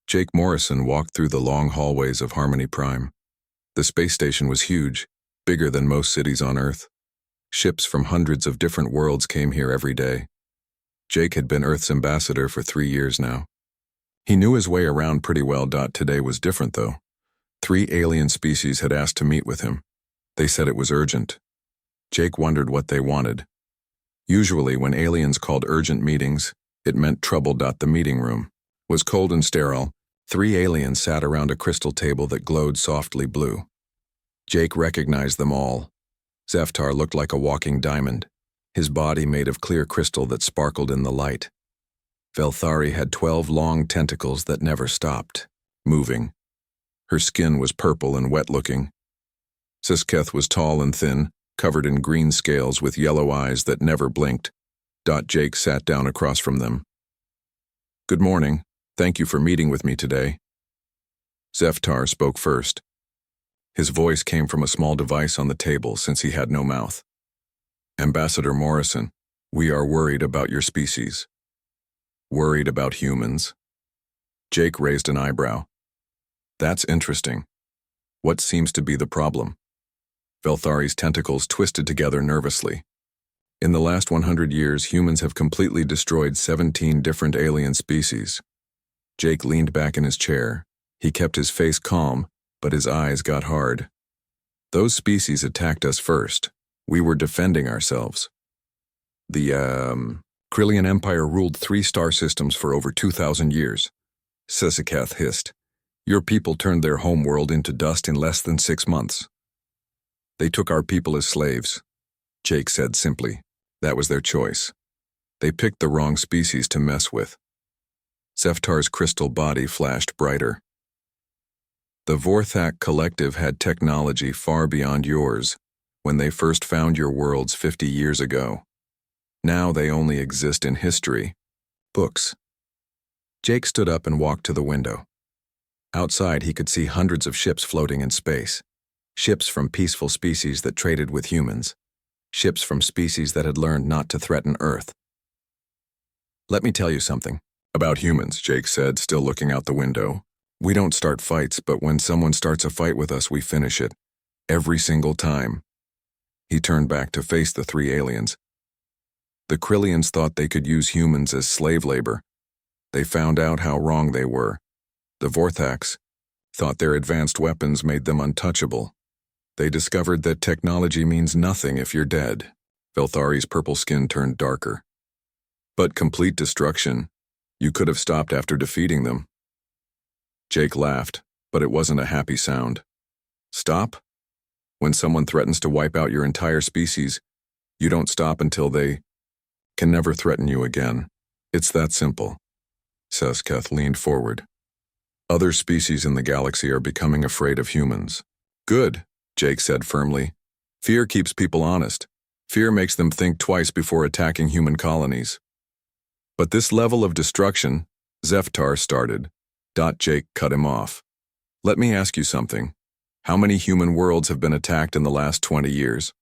Jake Morrison walked through the long hallways of Harmony Prime. The space station was huge, bigger than most cities on Earth. Ships from hundreds of different worlds came here every day. Jake had been Earth's ambassador for 3 years now. He knew his way around pretty well. Today was different, though. 3 alien species had asked to meet with him. They said it was urgent. Jake wondered what they wanted. Usually, when aliens called urgent meetings, it meant trouble. The meeting room was cold and sterile. 3 aliens sat around a crystal table that glowed softly blue. Jake recognized them all. Zeftar looked like a walking diamond, his body made of clear crystal that sparkled in the light. Velthari had 12 long tentacles that never stopped, moving. Her skin was purple and wet-looking. Sisketh was tall and thin, covered in green scales with yellow eyes that never blinked. Jake sat down across from them. "Good morning. Thank you for meeting with me today." Zeftar spoke first. His voice came from a small device on the table since he had no mouth. "Ambassador Morrison, we are worried about your species." "Worried about humans?" Jake raised an eyebrow. "That's interesting. What seems to be the problem?" Velthari's tentacles twisted together nervously. "In the last 100 years, humans have completely destroyed 17 different alien species." Jake leaned back in his chair. He kept his face calm, but his eyes got hard. "Those species attacked us first. We were defending ourselves. The, Krillian Empire ruled 3 star systems for over 2,000 years. Sisiketh hissed. "Your people turned their homeworld into dust in less than 6 months." "They took our people as slaves," Jake said simply. "That was their choice. They picked the wrong species to mess with." Zeftar's crystal body flashed brighter. "The Vorthak Collective had technology far beyond yours when they first found your worlds 50 years ago. Now they only exist in history. Books." Jake stood up and walked to the window. Outside, he could see hundreds of ships floating in space. Ships from peaceful species that traded with humans. Ships from species that had learned not to threaten Earth. "Let me tell you something about humans," Jake said, still looking out the window. "We don't start fights, but when someone starts a fight with us, we finish it. Every single time." He turned back to face the 3 aliens. "The Krillians thought they could use humans as slave labor. They found out how wrong they were. The Vorthaks thought their advanced weapons made them untouchable. They discovered that technology means nothing if you're dead." Velthari's purple skin turned darker. "But complete destruction. You could have stopped after defeating them." Jake laughed, but it wasn't a happy sound. "Stop? When someone threatens to wipe out your entire species, you don't stop until they can never threaten you again. It's that simple." Sisketh leaned forward. "Other species in the galaxy are becoming afraid of humans." "Good," Jake said firmly. "Fear keeps people honest. Fear makes them think twice before attacking human colonies." "But this level of destruction," Zeftar started. Jake cut him off. "Let me ask you something. How many human worlds have been attacked in the last 20 years?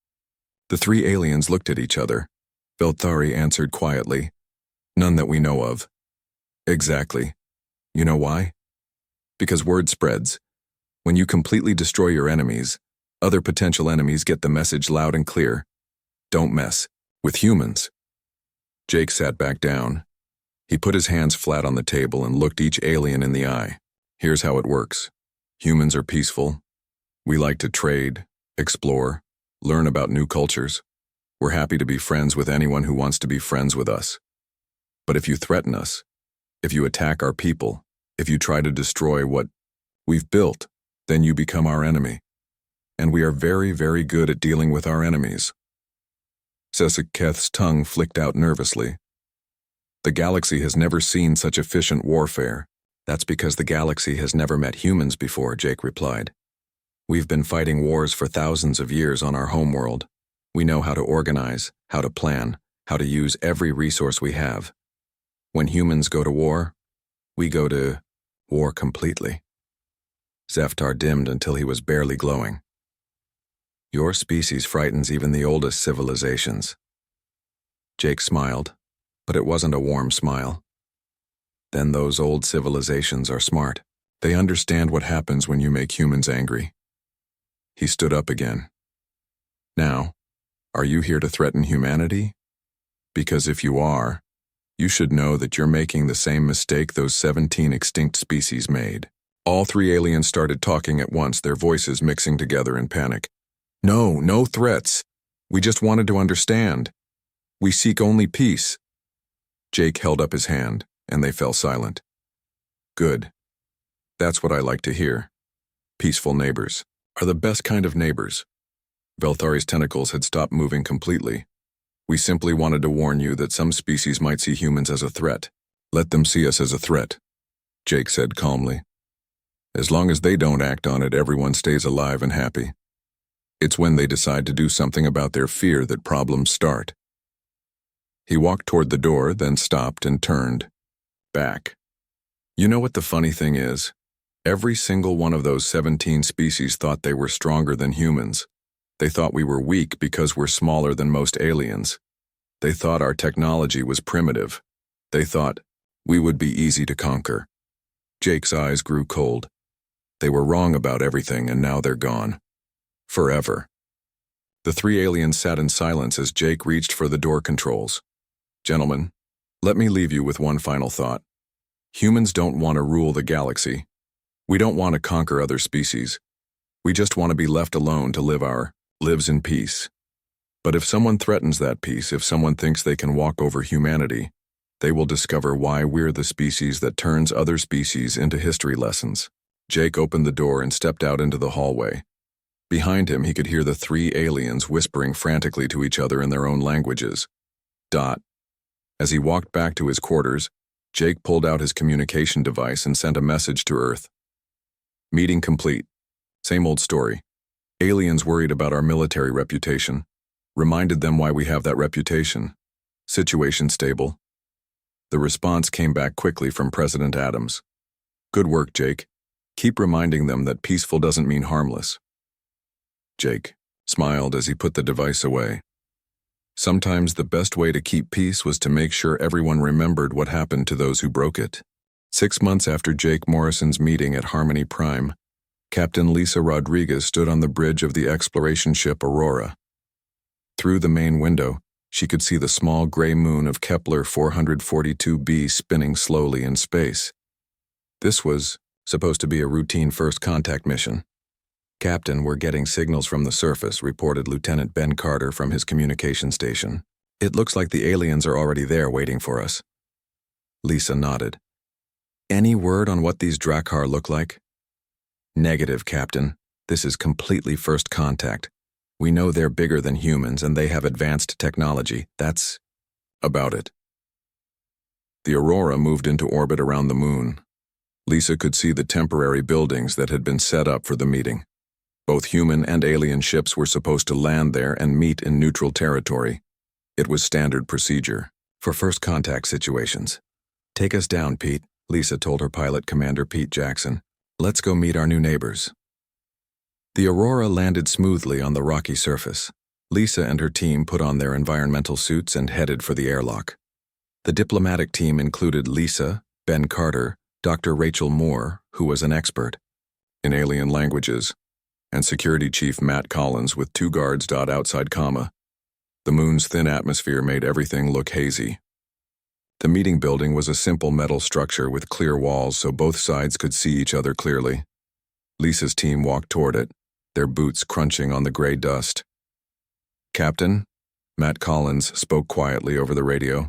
The 3 aliens looked at each other. Velthari answered quietly. "None that we know of." "Exactly. You know why? Because word spreads. When you completely destroy your enemies, other potential enemies get the message loud and clear. Don't mess with humans." Jake sat back down. He put his hands flat on the table and looked each alien in the eye. "Here's how it works. Humans are peaceful. We like to trade, explore, learn about new cultures. We're happy to be friends with anyone who wants to be friends with us. But if you threaten us, if you attack our people, if you try to destroy what we've built, then you become our enemy. And we are very, very good at dealing with our enemies." Sisiketh's tongue flicked out nervously. "The galaxy has never seen such efficient warfare." "That's because the galaxy has never met humans before," Jake replied. "We've been fighting wars for thousands of years on our homeworld. We know how to organize, how to plan, how to use every resource we have. When humans go to war, we go to war completely." Zeftar dimmed until he was barely glowing. "Your species frightens even the oldest civilizations." Jake smiled, but it wasn't a warm smile. Then those old civilizations are smart. They understand what happens when you make humans angry. He stood up again. Now, are you here to threaten humanity? Because if you are, you should know that you're making the same mistake those 17 extinct species made. All three aliens started talking at once, their voices mixing together in panic. No, no threats. We just wanted to understand. We seek only peace. Jake held up his hand, and they fell silent. Good. That's what I like to hear. Peaceful neighbors are the best kind of neighbors. Velthari's tentacles had stopped moving completely. We simply wanted to warn you that some species might see humans as a threat. Let them see us as a threat, Jake said calmly. As long as they don't act on it, everyone stays alive and happy. It's when they decide to do something about their fear that problems start. He walked toward the door, then stopped and turned back. You know what the funny thing is? Every single one of those 17 species thought they were stronger than humans. They thought we were weak because we're smaller than most aliens. They thought our technology was primitive. They thought we would be easy to conquer. Jake's eyes grew cold. They were wrong about everything, and now they're gone. Forever. The three aliens sat in silence as Jake reached for the door controls. Gentlemen, let me leave you with one final thought. Humans don't want to rule the galaxy. We don't want to conquer other species. We just want to be left alone to live our lives in peace. But if someone threatens that peace, if someone thinks they can walk over humanity, they will discover why we're the species that turns other species into history lessons. Jake opened the door and stepped out into the hallway. Behind him, he could hear the three aliens whispering frantically to each other in their own languages. As he walked back to his quarters, Jake pulled out his communication device and sent a message to Earth. Meeting complete. Same old story. Aliens worried about our military reputation. Reminded them why we have that reputation. Situation stable. The response came back quickly from President Adams. Good work, Jake. Keep reminding them that peaceful doesn't mean harmless. Jake smiled as he put the device away. Sometimes the best way to keep peace was to make sure everyone remembered what happened to those who broke it. 6 months after Jake Morrison's meeting at Harmony Prime, Captain Lisa Rodriguez stood on the bridge of the exploration ship Aurora. Through the main window, she could see the small gray moon of Kepler 442b spinning slowly in space. This was supposed to be a routine first contact mission. Captain, we're getting signals from the surface, reported Lieutenant Ben Carter from his communication station. It looks like the aliens are already there waiting for us. Lisa nodded. Any word on what these Drakkar look like? Negative, Captain. This is completely first contact. We know they're bigger than humans and they have advanced technology. That's about it. The Aurora moved into orbit around the moon. Lisa could see the temporary buildings that had been set up for the meeting. Both human and alien ships were supposed to land there and meet in neutral territory. It was standard procedure for first contact situations. Take us down, Pete, Lisa told her pilot, Commander Pete Jackson. Let's go meet our new neighbors. The Aurora landed smoothly on the rocky surface. Lisa and her team put on their environmental suits and headed for the airlock. The diplomatic team included Lisa, Ben Carter, Dr. Rachel Moore, who was an expert in alien languages, and Security Chief Matt Collins with 2 guards outside comma. The moon's thin atmosphere made everything look hazy. The meeting building was a simple metal structure with clear walls so both sides could see each other clearly. Lisa's team walked toward it, their boots crunching on the gray dust. Captain, Matt Collins spoke quietly over the radio.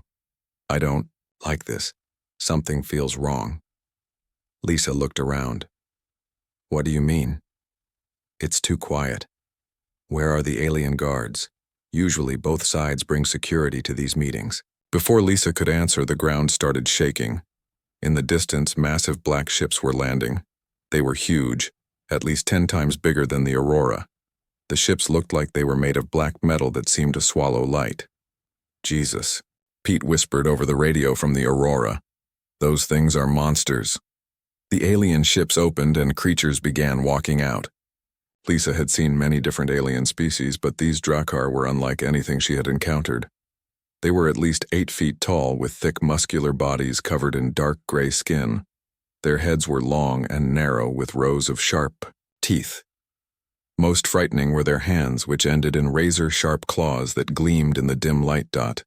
I don't like this. Something feels wrong. Lisa looked around. What do you mean? It's too quiet. Where are the alien guards? Usually both sides bring security to these meetings. Before Lisa could answer, the ground started shaking. In the distance, massive black ships were landing. They were huge, at least 10 times bigger than the Aurora. The ships looked like they were made of black metal that seemed to swallow light. Jesus, Pete whispered over the radio from the Aurora. Those things are monsters. The alien ships opened and creatures began walking out. Lisa had seen many different alien species, but these Drakkar were unlike anything she had encountered. They were at least 8 feet tall with thick muscular bodies covered in dark gray skin. Their heads were long and narrow with rows of sharp teeth. Most frightening were their hands, which ended in razor-sharp claws that gleamed in the dim light dot.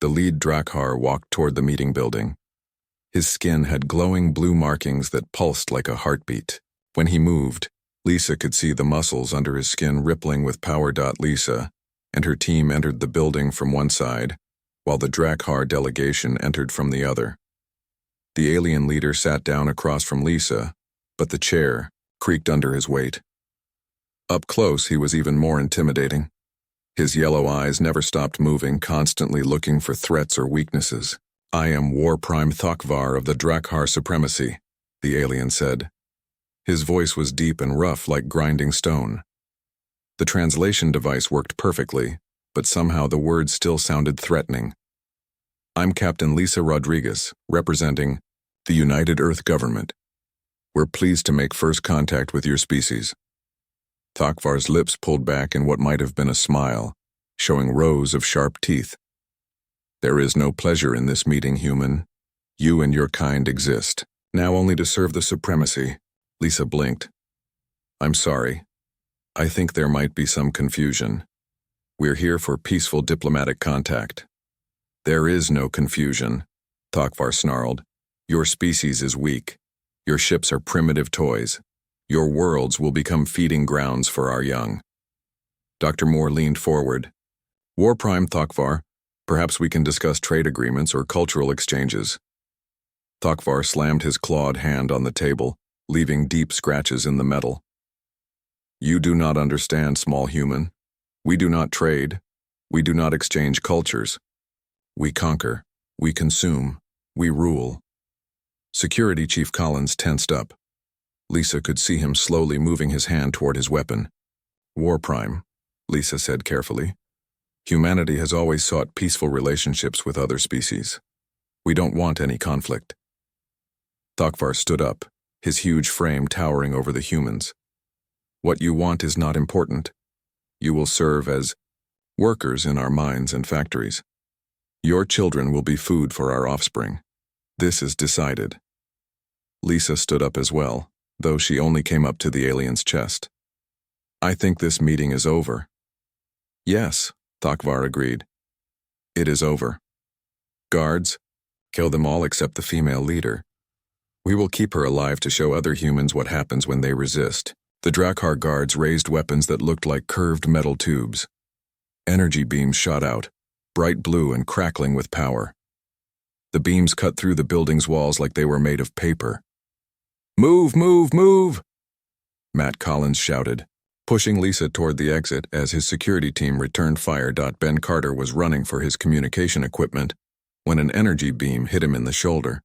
The lead Drakkar walked toward the meeting building. His skin had glowing blue markings that pulsed like a heartbeat. When he moved, Lisa could see the muscles under his skin rippling with power. Lisa and her team entered the building from one side, while the Drakkar delegation entered from the other. The alien leader sat down across from Lisa, but the chair creaked under his weight. Up close, he was even more intimidating. His yellow eyes never stopped moving, constantly looking for threats or weaknesses. "I am War Prime Thakvar of the Drakkar Supremacy," the alien said. His voice was deep and rough like grinding stone. The translation device worked perfectly, but somehow the words still sounded threatening. "I'm Captain Lisa Rodriguez, representing the United Earth Government. We're pleased to make first contact with your species." Thakvar's lips pulled back in what might have been a smile, showing rows of sharp teeth. "There is no pleasure in this meeting, human. You and your kind exist, now only to serve the supremacy." Lisa blinked. "I'm sorry. I think there might be some confusion. We're here for peaceful diplomatic contact." "There is no confusion," Thakvar snarled. "Your species is weak. Your ships are primitive toys. Your worlds will become feeding grounds for our young." Dr. Moore leaned forward. "War Prime Thakvar, perhaps we can discuss trade agreements or cultural exchanges." Thakvar slammed his clawed hand on the table, leaving deep scratches in the metal. "You do not understand, small human. We do not trade. We do not exchange cultures. We conquer. We consume. We rule." Security Chief Collins tensed up. Lisa could see him slowly moving his hand toward his weapon. "War Prime," Lisa said carefully. "Humanity has always sought peaceful relationships with other species. We don't want any conflict." Thakvar stood up, his huge frame towering over the humans. "What you want is not important. You will serve as workers in our mines and factories. Your children will be food for our offspring. This is decided." Lisa stood up as well, though she only came up to the alien's chest. "I think this meeting is over." "Yes," Thakvar agreed. "It is over. Guards, kill them all except the female leader. We will keep her alive to show other humans what happens when they resist." The Drakkar guards raised weapons that looked like curved metal tubes. Energy beams shot out, bright blue and crackling with power. The beams cut through the building's walls like they were made of paper. "Move, move, move!" Matt Collins shouted, pushing Lisa toward the exit as his security team returned fire. Ben Carter was running for his communication equipment when an energy beam hit him in the shoulder.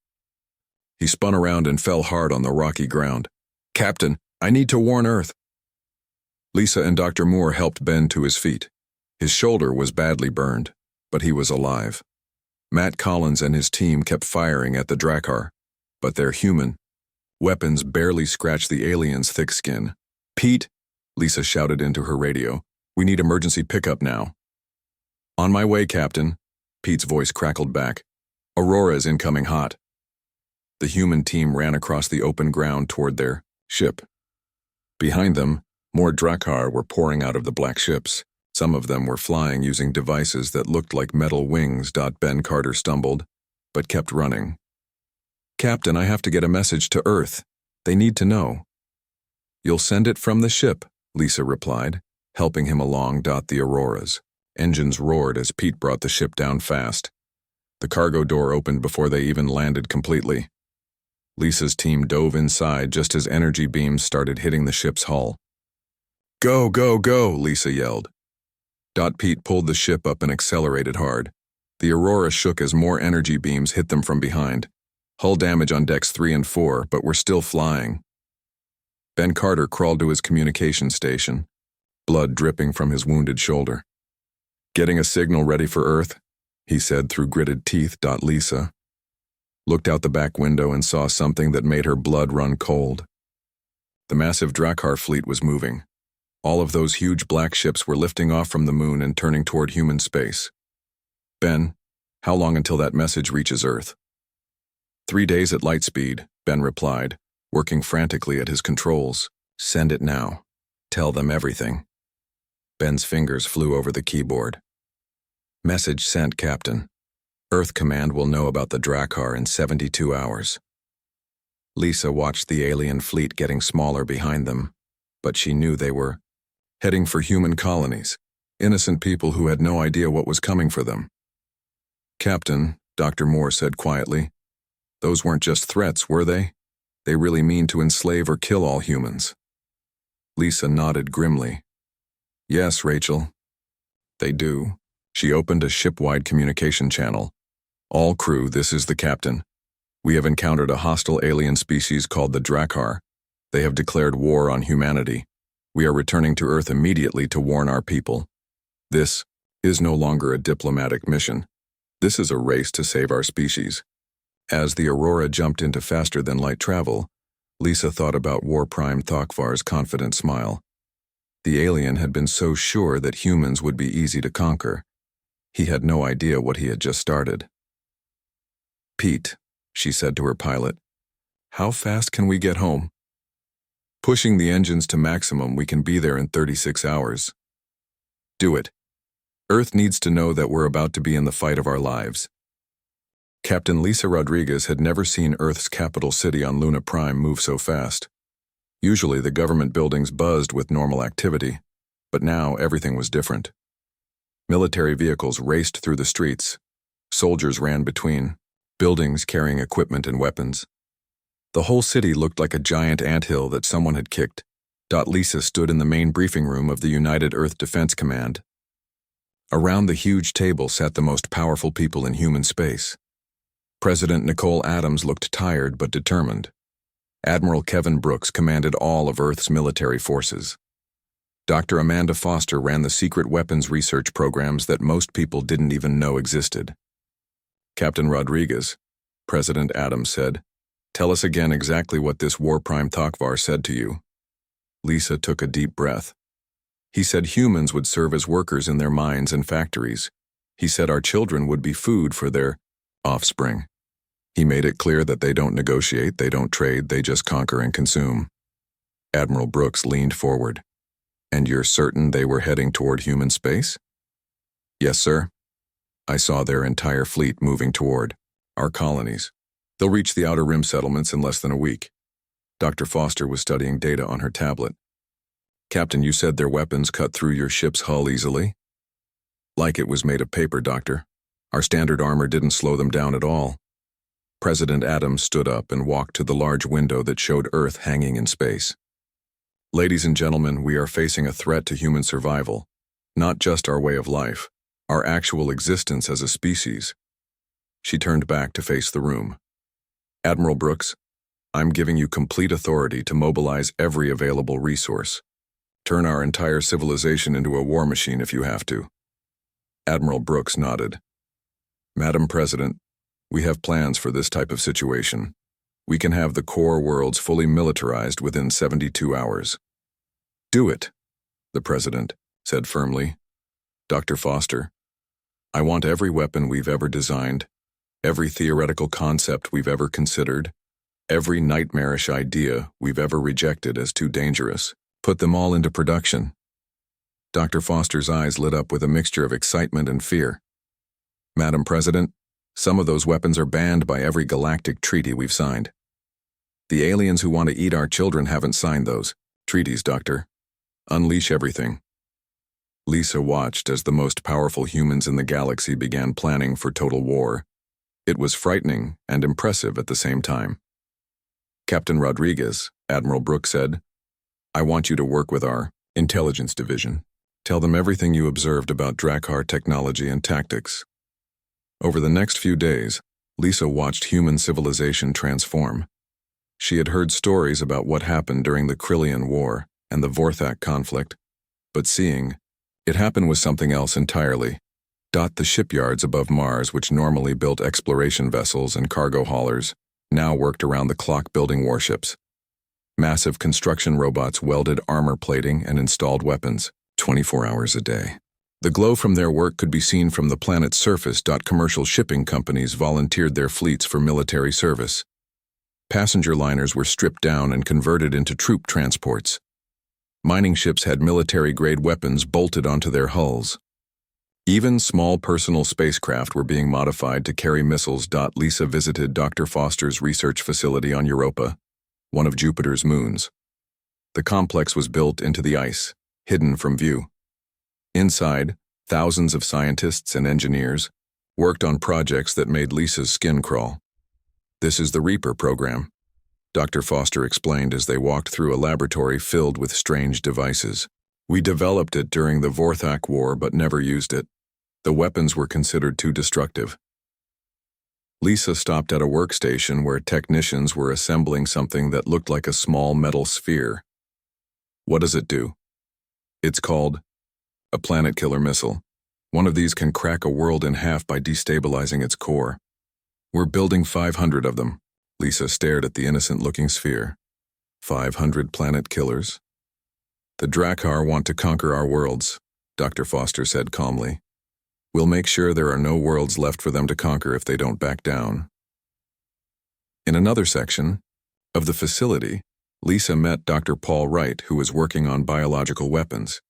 He spun around and fell hard on the rocky ground. "Captain, I need to warn Earth." Lisa and Dr. Moore helped Ben to his feet. His shoulder was badly burned, but he was alive. Matt Collins and his team kept firing at the Drakkar, but their human weapons barely scratched the alien's thick skin. "Pete," Lisa shouted into her radio, "we need emergency pickup now." "On my way, Captain," Pete's voice crackled back. "Aurora is incoming hot." The human team ran across the open ground toward their ship. Behind them, more Drakkar were pouring out of the black ships. Some of them were flying using devices that looked like metal wings. Ben Carter stumbled, but kept running. "Captain, I have to get a message to Earth. They need to know." "You'll send it from the ship," Lisa replied, helping him along. The Auroras. Engines roared as Pete brought the ship down fast. The cargo door opened before they even landed completely. Lisa's team dove inside just as energy beams started hitting the ship's hull. "Go, go, go," Lisa yelled. Pete pulled the ship up and accelerated hard. The Aurora shook as more energy beams hit them from behind. Hull damage on decks 3 and 4, but we're still flying. Ben Carter crawled to his communication station, blood dripping from his wounded shoulder. "Getting a signal ready for Earth," he said through gritted teeth. Lisa looked out the back window and saw something that made her blood run cold. The massive Drakkar fleet was moving. All of those huge black ships were lifting off from the moon and turning toward human space. Ben, how long until that message reaches Earth? 3 days at light speed, Ben replied, working frantically at his controls. Send it now. Tell them everything. Ben's fingers flew over the keyboard. Message sent, Captain. Earth Command will know about the Drakkar in 72 hours. Lisa watched the alien fleet getting smaller behind them, but she knew they were heading for human colonies, innocent people who had no idea what was coming for them. Captain, Dr. Moore said quietly, those weren't just threats, were they? They really mean to enslave or kill all humans. Lisa nodded grimly. Yes, Rachel. They do. She opened a ship-wide communication channel. All crew, this is the captain. We have encountered a hostile alien species called the Drakkar. They have declared war on humanity. We are returning to Earth immediately to warn our people. This is no longer a diplomatic mission. This is a race to save our species. As the Aurora jumped into faster-than-light travel, Lisa thought about War Prime Thokvar's confident smile. The alien had been so sure that humans would be easy to conquer. He had no idea what he had just started. Pete, she said to her pilot, how fast can we get home? Pushing the engines to maximum, we can be there in 36 hours. Do it. Earth needs to know that we're about to be in the fight of our lives. Captain Lisa Rodriguez had never seen Earth's capital city on Luna Prime move so fast. Usually the government buildings buzzed with normal activity, but now everything was different. Military vehicles raced through the streets. Soldiers ran between, buildings carrying equipment and weapons. The whole city looked like a giant anthill that someone had kicked. Lisa stood in the main briefing room of the United Earth Defense Command. Around the huge table sat the most powerful people in human space. President Nicole Adams looked tired but determined. Admiral Kevin Brooks commanded all of Earth's military forces. Dr. Amanda Foster ran the secret weapons research programs that most people didn't even know existed. Captain Rodriguez, President Adams said, tell us again exactly what this War Prime Thokvar said to you. Lisa took a deep breath. He said humans would serve as workers in their mines and factories. He said our children would be food for their offspring. He made it clear that they don't negotiate, they don't trade, they just conquer and consume. Admiral Brooks leaned forward. And you're certain they were heading toward human space? Yes, sir. I saw their entire fleet moving toward our colonies. They'll reach the Outer Rim settlements in less than a week. Dr. Foster was studying data on her tablet. Captain, you said their weapons cut through your ship's hull easily? Like it was made of paper, Doctor. Our standard armor didn't slow them down at all. President Adams stood up and walked to the large window that showed Earth hanging in space. Ladies and gentlemen, we are facing a threat to human survival, not just our way of life, our actual existence as a species. She turned back to face the room. Admiral Brooks, I'm giving you complete authority to mobilize every available resource. Turn our entire civilization into a war machine if you have to. Admiral Brooks nodded. Madam President, we have plans for this type of situation. We can have the core worlds fully militarized within 72 hours. Do it, the President said firmly. Dr. Foster, I want every weapon we've ever designed, every theoretical concept we've ever considered, every nightmarish idea we've ever rejected as too dangerous. Put them all into production. Dr. Foster's eyes lit up with a mixture of excitement and fear. Madam President, some of those weapons are banned by every galactic treaty we've signed. The aliens who want to eat our children haven't signed those treaties, Doctor. Unleash everything. Lisa watched as the most powerful humans in the galaxy began planning for total war. It was frightening and impressive at the same time. Captain Rodriguez, Admiral Brooks said, I want you to work with our intelligence division. Tell them everything you observed about Drakkar technology and tactics. Over the next few days, Lisa watched human civilization transform. She had heard stories about what happened during the Krillian War and the Vorthak conflict, but seeing it happen was something else entirely. The shipyards above Mars, which normally built exploration vessels and cargo haulers, now worked around the clock building warships. Massive construction robots welded armor plating and installed weapons 24 hours a day. The glow from their work could be seen from the planet's surface. Commercial shipping companies volunteered their fleets for military service. Passenger liners were stripped down and converted into troop transports. Mining ships had military-grade weapons bolted onto their hulls. Even small personal spacecraft were being modified to carry missiles. Lisa visited Dr. Foster's research facility on Europa, one of Jupiter's moons. The complex was built into the ice, hidden from view. Inside, thousands of scientists and engineers worked on projects that made Lisa's skin crawl. This is the Reaper program, Dr. Foster explained as they walked through a laboratory filled with strange devices. We developed it during the HFY War but never used it. The weapons were considered too destructive. Lisa stopped at a workstation where technicians were assembling something that looked like a small metal sphere. What does it do? It's called a planet killer missile. One of these can crack a world in half by destabilizing its core. We're building 500 of them. Lisa stared at the innocent-looking sphere. 500 planet killers? The Drakkar want to conquer our worlds, Dr. Foster said calmly. We'll make sure there are no worlds left for them to conquer if they don't back down. In another section of the facility, Lisa met Dr. Paul Wright, who was working on biological weapons.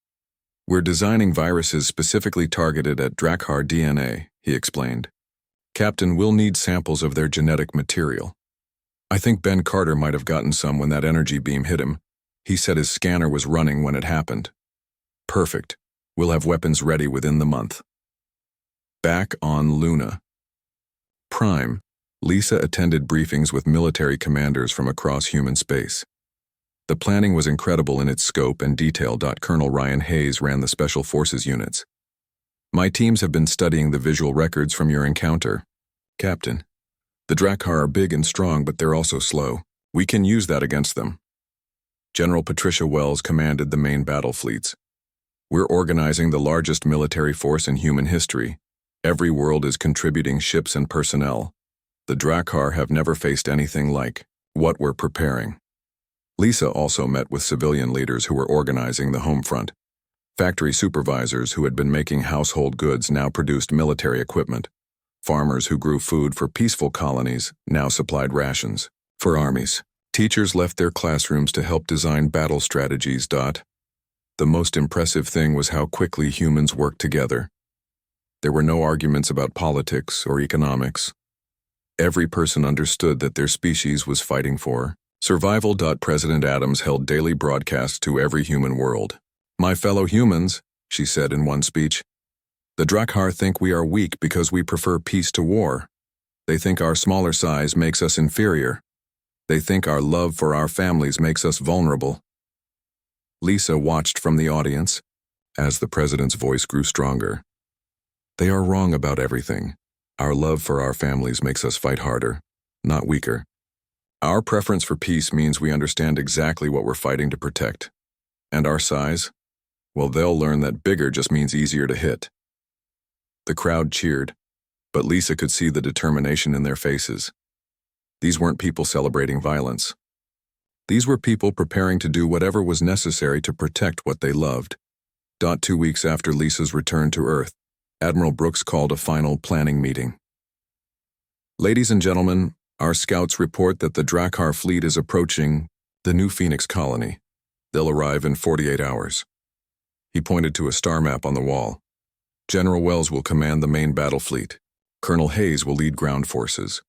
We're designing viruses specifically targeted at Drakkar DNA, he explained. Captain, we'll need samples of their genetic material. I think Ben Carter might have gotten some when that energy beam hit him. He said his scanner was running when it happened. Perfect. We'll have weapons ready within the month. Back on Luna. Prime, Lisa attended briefings with military commanders from across human space. The planning was incredible in its scope and detail. Colonel Ryan Hayes ran the Special Forces units. My teams have been studying the visual records from your encounter. Captain, the Drakkar are big and strong, but they're also slow. We can use that against them. General Patricia Wells commanded the main battle fleets. We're organizing the largest military force in human history. Every world is contributing ships and personnel. The Drakkar have never faced anything like what we're preparing. Lisa also met with civilian leaders who were organizing the home front. Factory supervisors who had been making household goods now produced military equipment. Farmers who grew food for peaceful colonies now supplied rations for armies. Teachers left their classrooms to help design battle strategies. The most impressive thing was how quickly humans worked together. There were no arguments about politics or economics. Every person understood that their species was fighting for survival. President Adams held daily broadcasts to every human world. My fellow humans, she said in one speech, the Drakkar think we are weak because we prefer peace to war. They think our smaller size makes us inferior. They think our love for our families makes us vulnerable. Lisa watched from the audience as the president's voice grew stronger. They are wrong about everything. Our love for our families makes us fight harder, not weaker. Our preference for peace means we understand exactly what we're fighting to protect. And our size? Well, they'll learn that bigger just means easier to hit. The crowd cheered, but Lisa could see the determination in their faces. These weren't people celebrating violence. These were people preparing to do whatever was necessary to protect what they loved. 2 weeks after Lisa's return to Earth, Admiral Brooks called a final planning meeting. Ladies and gentlemen, our scouts report that the Drakkar fleet is approaching the New Phoenix colony. They'll arrive in 48 hours. He pointed to a star map on the wall. General Wells will command the main battle fleet. Colonel Hayes will lead ground forces.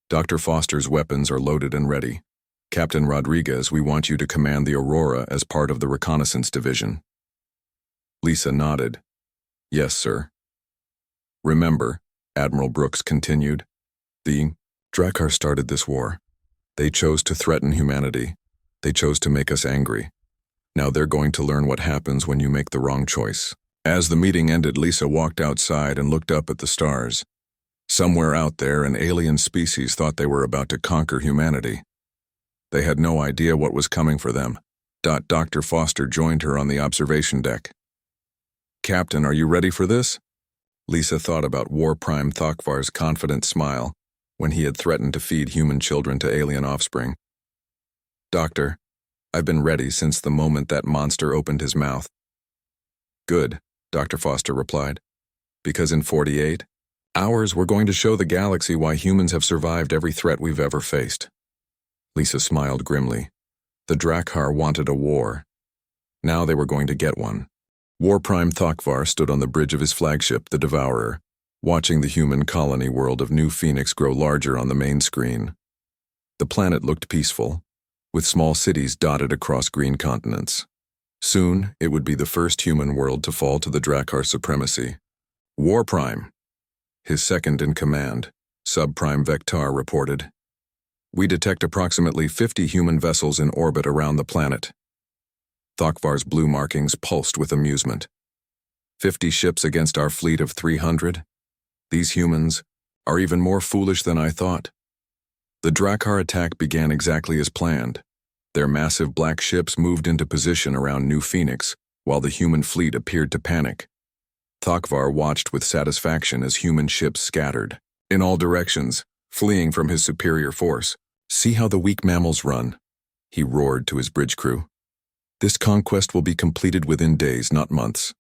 Dr. Foster's weapons are loaded and ready. Captain Rodriguez, we want you to command the Aurora as part of the reconnaissance division. Lisa nodded. Yes, sir. Remember, Admiral Brooks continued, the Drakkar started this war. They chose to threaten humanity. They chose to make us angry. Now they're going to learn what happens when you make the wrong choice. As the meeting ended, Lisa walked outside and looked up at the stars. Somewhere out there, an alien species thought they were about to conquer humanity. They had no idea what was coming for them. Dr. Foster joined her on the observation deck. Captain, are you ready for this? Lisa thought about War Prime Thokvar's confident smile when he had threatened to feed human children to alien offspring. Doctor, I've been ready since the moment that monster opened his mouth. Good, Dr. Foster replied. Because in 48 hours, we're going to show the galaxy why humans have survived every threat we've ever faced. Lisa smiled grimly. The Drakkar wanted a war. Now they were going to get one. War Prime Thokvar stood on the bridge of his flagship, the Devourer, watching the human colony world of New Phoenix grow larger on the main screen. The planet looked peaceful, with small cities dotted across green continents. Soon, it would be the first human world to fall to the Drakkar supremacy. War Prime, his second in command, Subprime Vectar, reported. We detect approximately 50 human vessels in orbit around the planet. Thokvar's blue markings pulsed with amusement. 50 ships against our fleet of 300? These humans are even more foolish than I thought. The Drakkar attack began exactly as planned. Their massive black ships moved into position around New Phoenix, while the human fleet appeared to panic. Thokvar watched with satisfaction as human ships scattered in all directions, fleeing from his superior force. See how the weak mammals run, he roared to his bridge crew. This conquest will be completed within days, not months.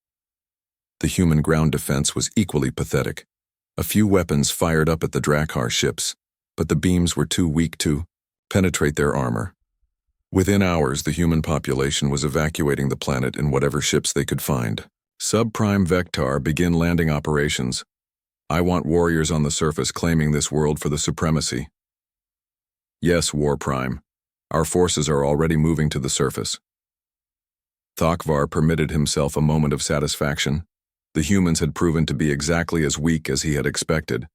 The human ground defense was equally pathetic. A few weapons fired up at the Drakkar ships, but the beams were too weak to penetrate their armor. Within hours, the human population was evacuating the planet in whatever ships they could find. Subprime Vectar, begin landing operations. I want warriors on the surface claiming this world for the supremacy. Yes, War Prime. Our forces are already moving to the surface. Thokvar permitted himself a moment of satisfaction. The humans had proven to be exactly as weak as he had expected.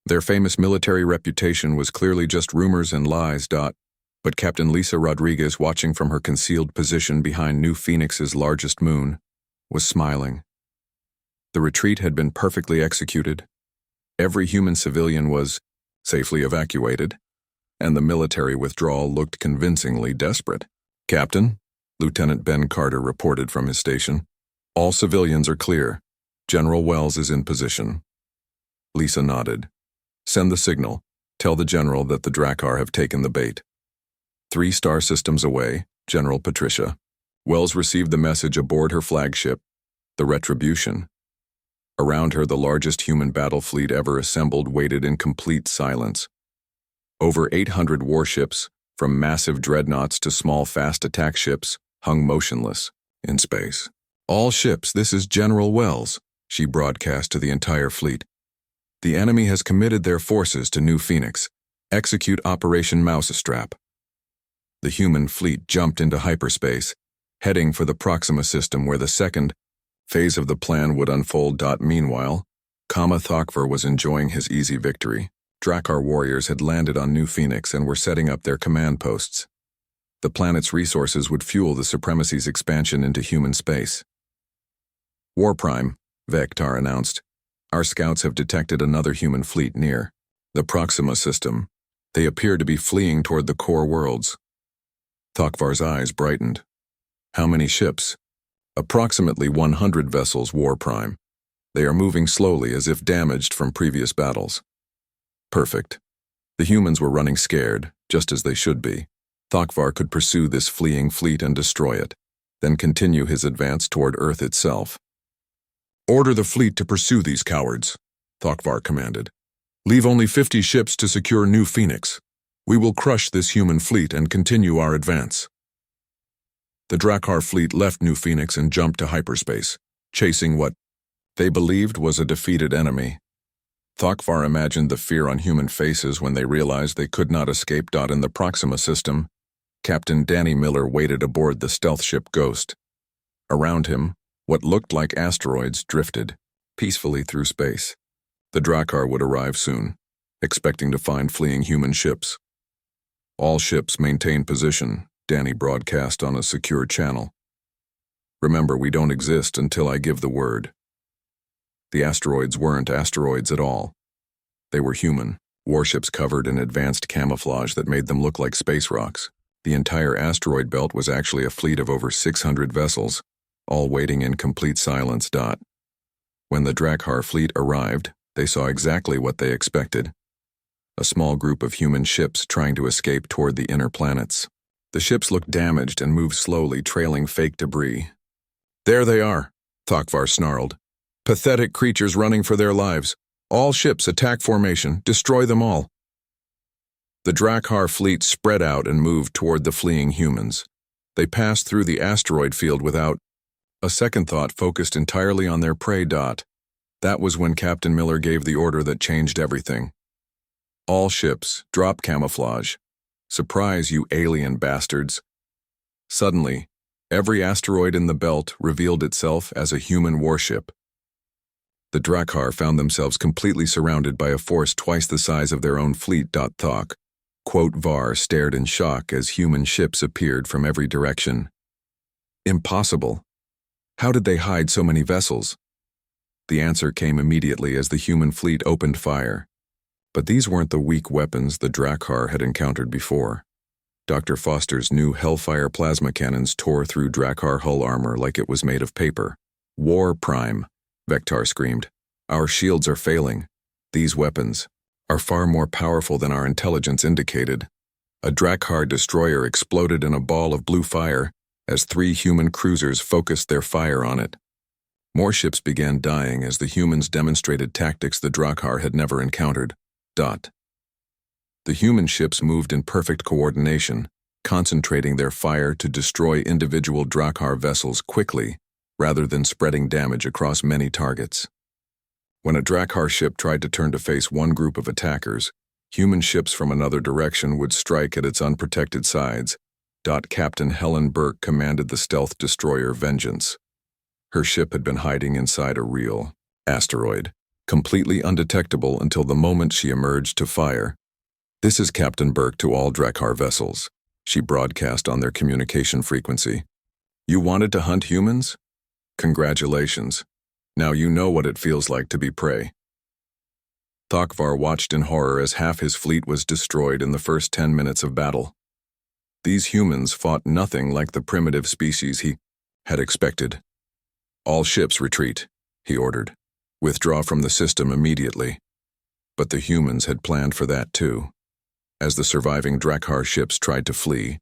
Their famous military reputation was clearly just rumors and lies. But Captain Lisa Rodriguez, watching from her concealed position behind New Phoenix's largest moon, was smiling. The retreat had been perfectly executed. Every human civilian was safely evacuated, and the military withdrawal looked convincingly desperate. Captain, Lieutenant Ben Carter reported from his station. All civilians are clear. General Wells is in position. Lisa nodded. Send the signal. Tell the general that the Drakkar have taken the bait. 3 star systems away, General Patricia. Wells received the message aboard her flagship, the Retribution. Around her, the largest human battle fleet ever assembled waited in complete silence. Over 800 warships, from massive dreadnoughts to small fast attack ships, hung motionless in space. All ships, this is General Wells, she broadcast to the entire fleet. The enemy has committed their forces to New Phoenix. Execute Operation Mousetrap. The human fleet jumped into hyperspace, heading for the Proxima system where the second phase of the plan would unfold. Meanwhile, Thokvar was enjoying his easy victory. Drakkar warriors had landed on New Phoenix and were setting up their command posts. The planet's resources would fuel the supremacy's expansion into human space. War Prime, Vectar announced. Our scouts have detected another human fleet near the Proxima system. They appear to be fleeing toward the core worlds. Thokvar's eyes brightened. How many ships? Approximately 100 vessels, War Prime. They are moving slowly as if damaged from previous battles. Perfect. The humans were running scared, just as they should be. Thokvar could pursue this fleeing fleet and destroy it, then continue his advance toward Earth itself. Order the fleet to pursue these cowards, Thokvar commanded. Leave only 50 ships to secure New Phoenix. We will crush this human fleet and continue our advance. The Drakkar fleet left New Phoenix and jumped to hyperspace, chasing what they believed was a defeated enemy. Thokvar imagined the fear on human faces when they realized they could not escape. In the Proxima system, Captain Danny Miller waited aboard the stealth ship Ghost. Around him, what looked like asteroids drifted peacefully through space. The Drakkar would arrive soon, expecting to find fleeing human ships. All ships maintain position, Danny broadcast on a secure channel. Remember, we don't exist until I give the word. The asteroids weren't asteroids at all. They were human, warships covered in advanced camouflage that made them look like space rocks. The entire asteroid belt was actually a fleet of over 600 vessels, all waiting in complete silence. When the Drakkar fleet arrived, they saw exactly what they expected. A small group of human ships trying to escape toward the inner planets. The ships looked damaged and moved slowly, trailing fake debris. There they are, Thokvar snarled. Pathetic creatures running for their lives. All ships attack formation. Destroy them all. The Drakkar fleet spread out and moved toward the fleeing humans. They passed through the asteroid field without a second thought, focused entirely on their prey. That was when Captain Miller gave the order that changed everything. All ships, drop camouflage. Surprise, you alien bastards. Suddenly, every asteroid in the belt revealed itself as a human warship. The Drakkar found themselves completely surrounded by a force twice the size of their own fleet. Var stared in shock as human ships appeared from every direction. Impossible. How did they hide so many vessels? The answer came immediately as the human fleet opened fire. But these weren't the weak weapons the Drakkar had encountered before. Dr. Foster's new Hellfire plasma cannons tore through Drakkar hull armor like it was made of paper. War Prime, Vectar screamed. Our shields are failing. These weapons are far more powerful than our intelligence indicated. A Drakkar destroyer exploded in a ball of blue fire as 3 human cruisers focused their fire on it. More ships began dying as the humans demonstrated tactics the Drakkar had never encountered. The human ships moved in perfect coordination, concentrating their fire to destroy individual Drakkar vessels quickly, rather than spreading damage across many targets. When a Drakkar ship tried to turn to face one group of attackers, human ships from another direction would strike at its unprotected sides. Captain Helen Burke commanded the stealth destroyer Vengeance. Her ship had been hiding inside a real asteroid, completely undetectable until the moment she emerged to fire. This is Captain Burke to all Drakkar vessels, she broadcast on their communication frequency. You wanted to hunt humans? Congratulations. Now you know what it feels like to be prey. Thokvar watched in horror as half his fleet was destroyed in the first 10 minutes of battle. These humans fought nothing like the primitive species he had expected. All ships retreat, he ordered. Withdraw from the system immediately. But the humans had planned for that too. As the surviving Drakkar ships tried to flee,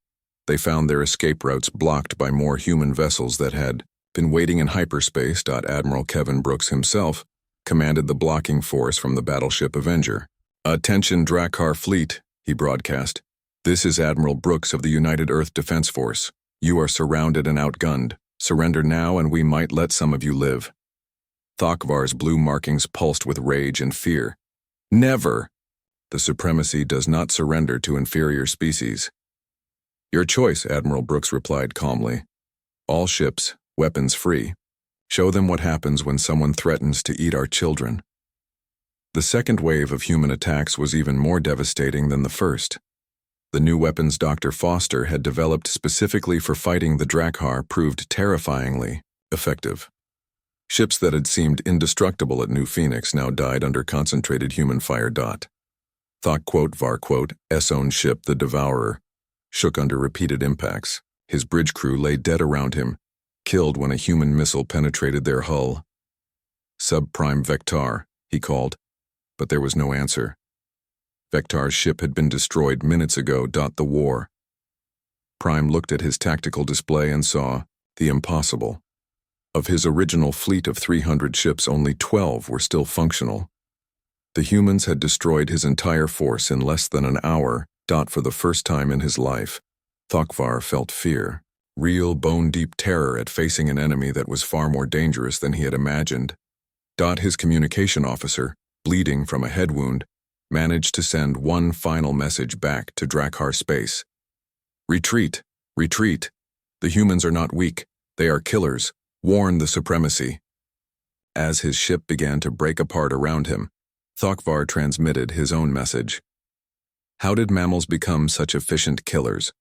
they found their escape routes blocked by more human vessels that had been waiting in hyperspace. Admiral Kevin Brooks himself commanded the blocking force from the battleship Avenger. Attention Drakkar fleet, he broadcast. This is Admiral Brooks of the United Earth Defense Force. You are surrounded and outgunned. Surrender now and we might let some of you live. Thokvar's blue markings pulsed with rage and fear. Never! The supremacy does not surrender to inferior species. Your choice, Admiral Brooks replied calmly. All ships, weapons free. Show them what happens when someone threatens to eat our children. The second wave of human attacks was even more devastating than the first. The new weapons Dr. Foster had developed specifically for fighting the Drakkar proved terrifyingly effective. Ships that had seemed indestructible at New Phoenix now died under concentrated human fire. Var's own ship, the Devourer, shook under repeated impacts. His bridge crew lay dead around him, killed when a human missile penetrated their hull. Subprime Vectar, he called, but there was no answer. Vectar's ship had been destroyed minutes ago. The war. Prime looked at his tactical display and saw the impossible. Of his original fleet of 300 ships, only 12 were still functional. The humans had destroyed his entire force in less than an hour. For the first time in his life, Thokvar felt fear, real bone-deep terror at facing an enemy that was far more dangerous than he had imagined. His communication officer, bleeding from a head wound, managed to send one final message back to Drakkar space. Retreat, retreat. The humans are not weak, they are killers. Warn the supremacy. As his ship began to break apart around him, Thokvar transmitted his own message. How did mammals become such efficient killers?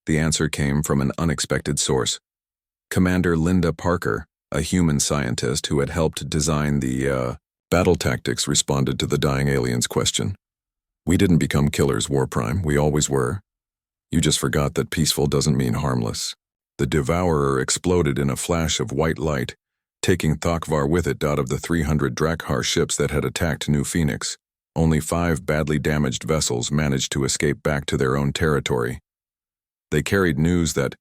The answer came from an unexpected source. Commander Linda Parker, a human scientist who had helped design the battle tactics, responded to the dying alien's question. We didn't become killers, Warprime. We always were. You just forgot that peaceful doesn't mean harmless. The Devourer exploded in a flash of white light, taking Thokvar with it. Out of the 300 Drakkar ships that had attacked New Phoenix, only 5 badly damaged vessels managed to escape back to their own territory. They carried news that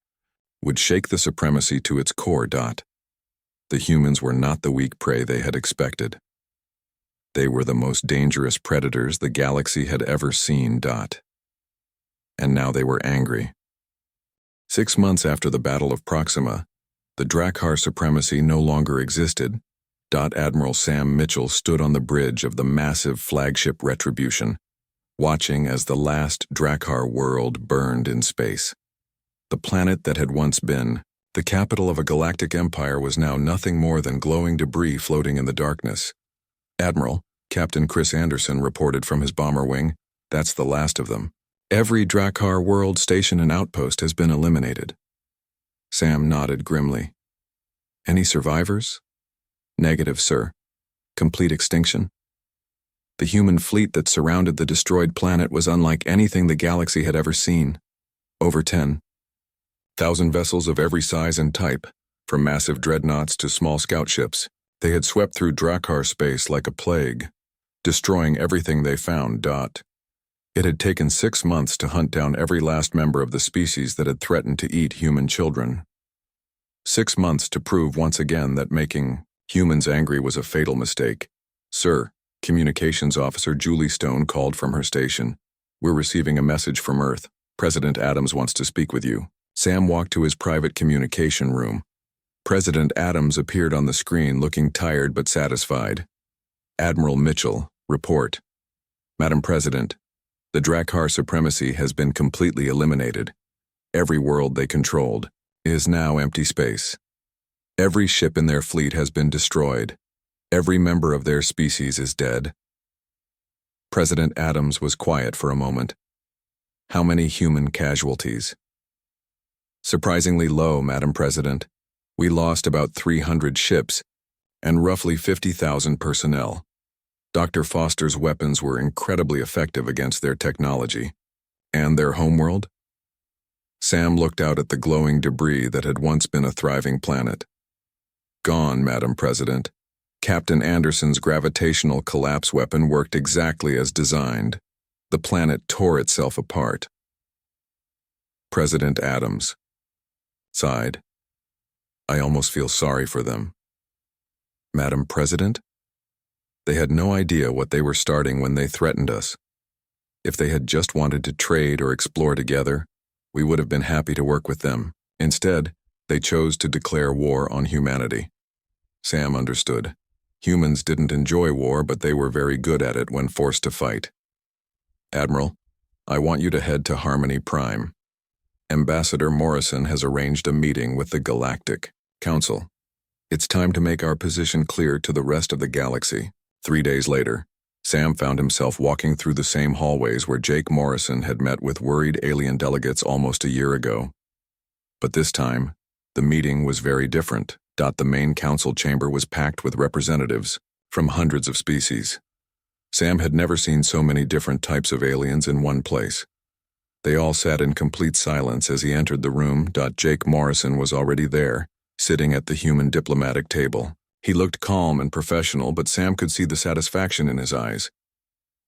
would shake the supremacy to its core. The humans were not the weak prey they had expected. They were the most dangerous predators the galaxy had ever seen. And now they were angry. 6 months after the Battle of Proxima, the Drakkar supremacy no longer existed. Admiral Sam Mitchell stood on the bridge of the massive flagship Retribution, watching as the last Drakkar world burned in space. The planet that had once been the capital of a galactic empire was now nothing more than glowing debris floating in the darkness. Admiral, Captain Chris Anderson reported from his bomber wing, "That's the last of them. Every Drakkar world station and outpost has been eliminated." Sam nodded grimly. "Any survivors?" "Negative, sir. Complete extinction." The human fleet that surrounded the destroyed planet was unlike anything the galaxy had ever seen. Over 10,000 vessels of every size and type, from massive dreadnoughts to small scout ships, they had swept through Drakkar space like a plague, destroying everything they found. It had taken 6 months to hunt down every last member of the species that had threatened to eat human children. 6 months to prove once again that making humans angry was a fatal mistake. "Sir," Communications Officer Julie Stone called from her station. "We're receiving a message from Earth. President Adams wants to speak with you." Sam walked to his private communication room. President Adams appeared on the screen looking tired but satisfied. "Admiral Mitchell, report." "Madam President, the Drakkar supremacy has been completely eliminated. Every world they controlled is now empty space. Every ship in their fleet has been destroyed. Every member of their species is dead." President Adams was quiet for a moment. "How many human casualties?" "Surprisingly low, Madam President. We lost about 300 ships and roughly 50,000 personnel. Dr. Foster's weapons were incredibly effective against their technology." "And their homeworld?" Sam looked out at the glowing debris that had once been a thriving planet. "Gone, Madam President. Captain Anderson's gravitational collapse weapon worked exactly as designed. The planet tore itself apart." President Adams sighed. "I almost feel sorry for them." "Madam President? They had no idea what they were starting when they threatened us. If they had just wanted to trade or explore together, we would have been happy to work with them. Instead, they chose to declare war on humanity." Sam understood. Humans didn't enjoy war, but they were very good at it when forced to fight. "Admiral, I want you to head to Harmony Prime. Ambassador Morrison has arranged a meeting with the Galactic Council. It's time to make our position clear to the rest of the galaxy." 3 days later, Sam found himself walking through the same hallways where Jake Morrison had met with worried alien delegates almost a year ago. But this time, the meeting was very different. The main council chamber was packed with representatives from hundreds of species. Sam had never seen so many different types of aliens in one place. They all sat in complete silence as he entered the room. Jake Morrison was already there, sitting at the human diplomatic table. He looked calm and professional, but Sam could see the satisfaction in his eyes.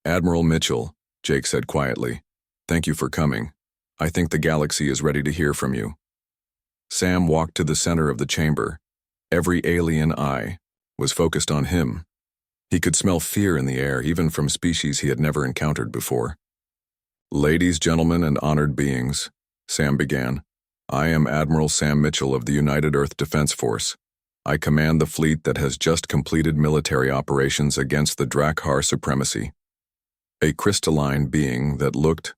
"Admiral Mitchell," Jake said quietly, "thank you for coming. I think the galaxy is ready to hear from you." Sam walked to the center of the chamber. Every alien eye was focused on him. He could smell fear in the air, even from species he had never encountered before. "Ladies, gentlemen, and honored beings," Sam began, "I am Admiral Sam Mitchell of the United Earth Defense Force. I command the fleet that has just completed military operations against the Drakkar supremacy." A crystalline being that looked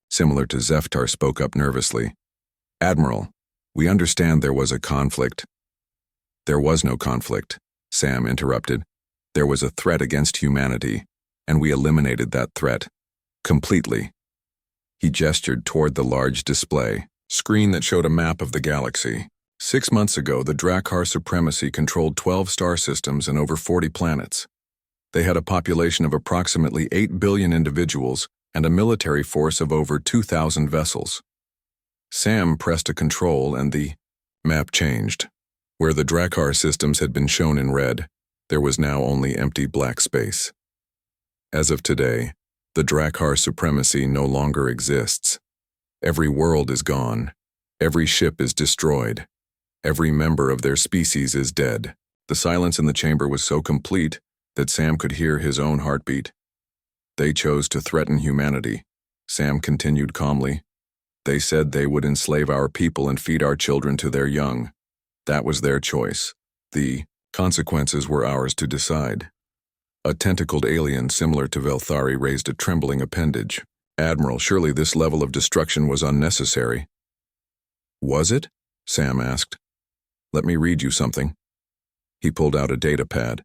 similar to Zeftar spoke up nervously. "Admiral, we understand there was a conflict." "There was no conflict," Sam interrupted. "There was a threat against humanity, and we eliminated that threat completely." He gestured toward the large display screen that showed a map of the galaxy. 6 months ago, the Drakkar supremacy controlled 12 star systems and over 40 planets. They had a population of approximately 8 billion individuals and a military force of over 2,000 vessels. Sam pressed a control and the map changed. Where the Drakkar systems had been shown in red, there was now only empty black space. As of today, the Drakkar supremacy no longer exists. Every world is gone. Every ship is destroyed. Every member of their species is dead. The silence in the chamber was so complete that Sam could hear his own heartbeat. They chose to threaten humanity, Sam continued calmly. They said they would enslave our people and feed our children to their young. That was their choice. The consequences were ours to decide. A tentacled alien similar to Velthari raised a trembling appendage. Admiral, surely this level of destruction was unnecessary. Was it? Sam asked. Let me read you something. He pulled out a data pad.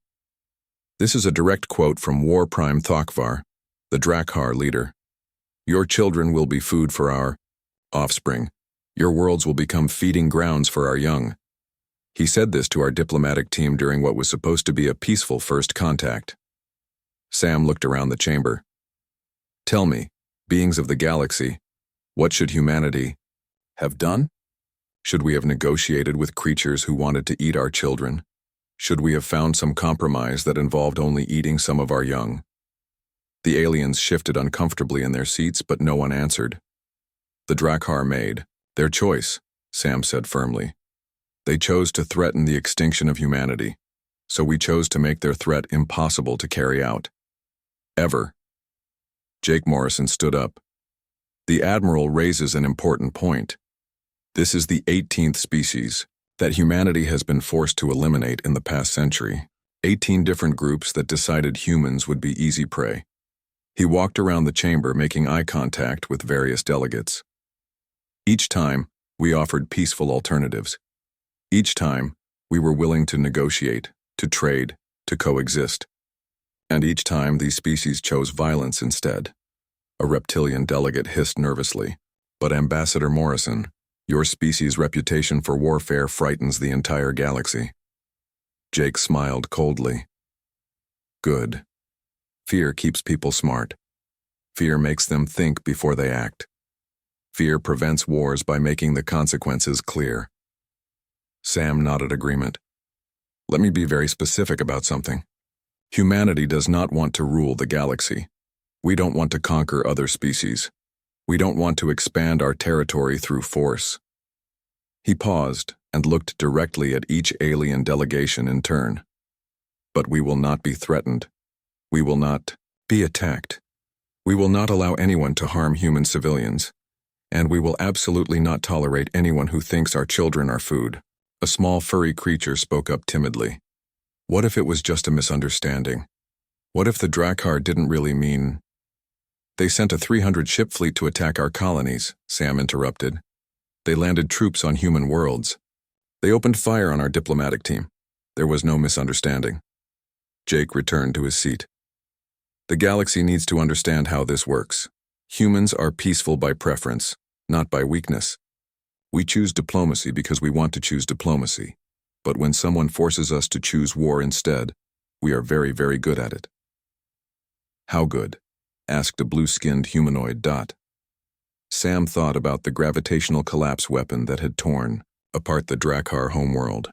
This is a direct quote from War Prime Thokvar, the Drakkar leader. Your children will be food for our offspring. Your worlds will become feeding grounds for our young. He said this to our diplomatic team during what was supposed to be a peaceful first contact. Sam looked around the chamber. Tell me, beings of the galaxy, what should humanity have done? Should we have negotiated with creatures who wanted to eat our children? Should we have found some compromise that involved only eating some of our young? The aliens shifted uncomfortably in their seats, but no one answered. The Drakkar made their choice, Sam said firmly. They chose to threaten the extinction of humanity, so we chose to make their threat impossible to carry out. Ever. Jake Morrison stood up. The Admiral raises an important point. This is the 18th species that humanity has been forced to eliminate in the past century. 18 different groups that decided humans would be easy prey. He walked around the chamber making eye contact with various delegates. Each time, we offered peaceful alternatives. Each time, we were willing to negotiate, to trade, to coexist. And each time, these species chose violence instead. A reptilian delegate hissed nervously. But Ambassador Morrison, your species' reputation for warfare frightens the entire galaxy. Jake smiled coldly. Good. Fear keeps people smart. Fear makes them think before they act. Fear prevents wars by making the consequences clear. Sam nodded agreement. Let me be very specific about something. Humanity does not want to rule the galaxy. We don't want to conquer other species. We don't want to expand our territory through force. He paused and looked directly at each alien delegation in turn. But we will not be threatened. We will not be attacked. We will not allow anyone to harm human civilians. And we will absolutely not tolerate anyone who thinks our children are food. A small furry creature spoke up timidly. What if it was just a misunderstanding? What if the Drakkar didn't really mean... They sent a 300-ship fleet to attack our colonies, Sam interrupted. They landed troops on human worlds. They opened fire on our diplomatic team. There was no misunderstanding. Jake returned to his seat. The galaxy needs to understand how this works. Humans are peaceful by preference, not by weakness. We choose diplomacy because we want to choose diplomacy. But when someone forces us to choose war instead, we are very, very good at it. How good? Asked a blue-skinned humanoid Dot. Sam thought about the gravitational collapse weapon that had torn apart the Drakkar homeworld,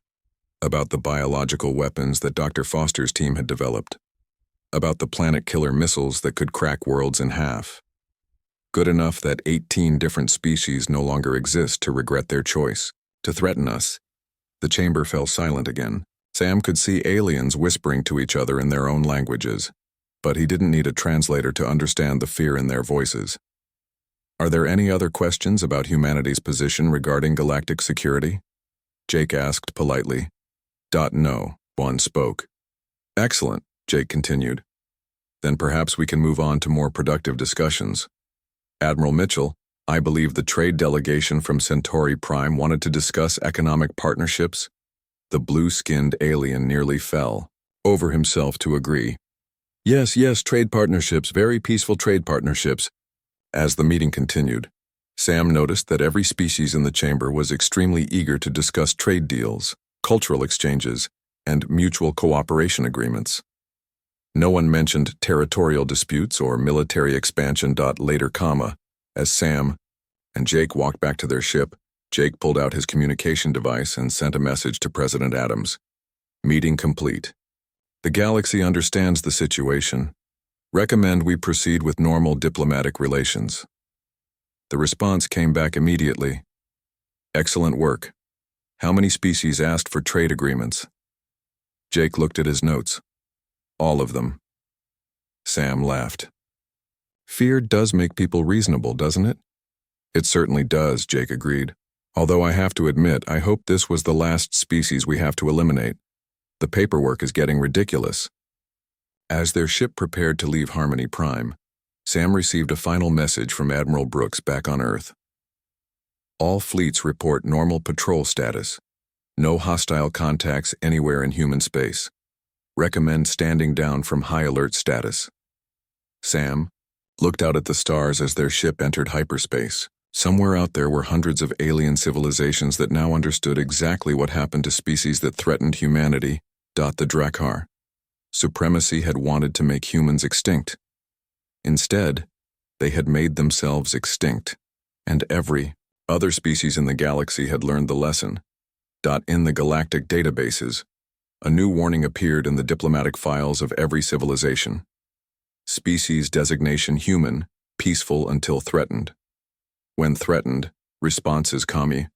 about the biological weapons that Dr. Foster's team had developed, about the planet-killer missiles that could crack worlds in half. Good enough that 18 different species no longer exist to regret their choice, to threaten us. The chamber fell silent again. Sam could see aliens whispering to each other in their own languages, but he didn't need a translator to understand the fear in their voices. Are there any other questions about humanity's position regarding galactic security? Jake asked politely. No, one spoke. Excellent, Jake continued. Then perhaps we can move on to more productive discussions. Admiral Mitchell, I believe the trade delegation from Centauri Prime wanted to discuss economic partnerships. The blue-skinned alien nearly fell over himself to agree. Yes, trade partnerships, very peaceful trade partnerships. As the meeting continued, Sam noticed that every species in the chamber was extremely eager to discuss trade deals, cultural exchanges, and mutual cooperation agreements. No one mentioned territorial disputes or military expansion. Later, as Sam and Jake walked back to their ship, Jake pulled out his communication device and sent a message to President Adams. Meeting complete. The galaxy understands the situation. Recommend we proceed with normal diplomatic relations. The response came back immediately. Excellent work. How many species asked for trade agreements? Jake looked at his notes. All of them. Sam laughed. Fear does make people reasonable, doesn't it? It certainly does, Jake agreed. Although I have to admit, I hope this was the last species we have to eliminate. The paperwork is getting ridiculous. As their ship prepared to leave Harmony Prime, Sam received a final message from Admiral Brooks back on Earth. All fleets report normal patrol status. No hostile contacts anywhere in human space. Recommend standing down from high alert status. Sam looked out at the stars as their ship entered hyperspace. Somewhere out there were hundreds of alien civilizations that now understood exactly what happened to species that threatened humanity. The Drakkar. Supremacy had wanted to make humans extinct. Instead, they had made themselves extinct, and every other species in the galaxy had learned the lesson. In the galactic databases, a new warning appeared in the diplomatic files of every civilization. Species designation human, peaceful until threatened. When threatened, response is commie,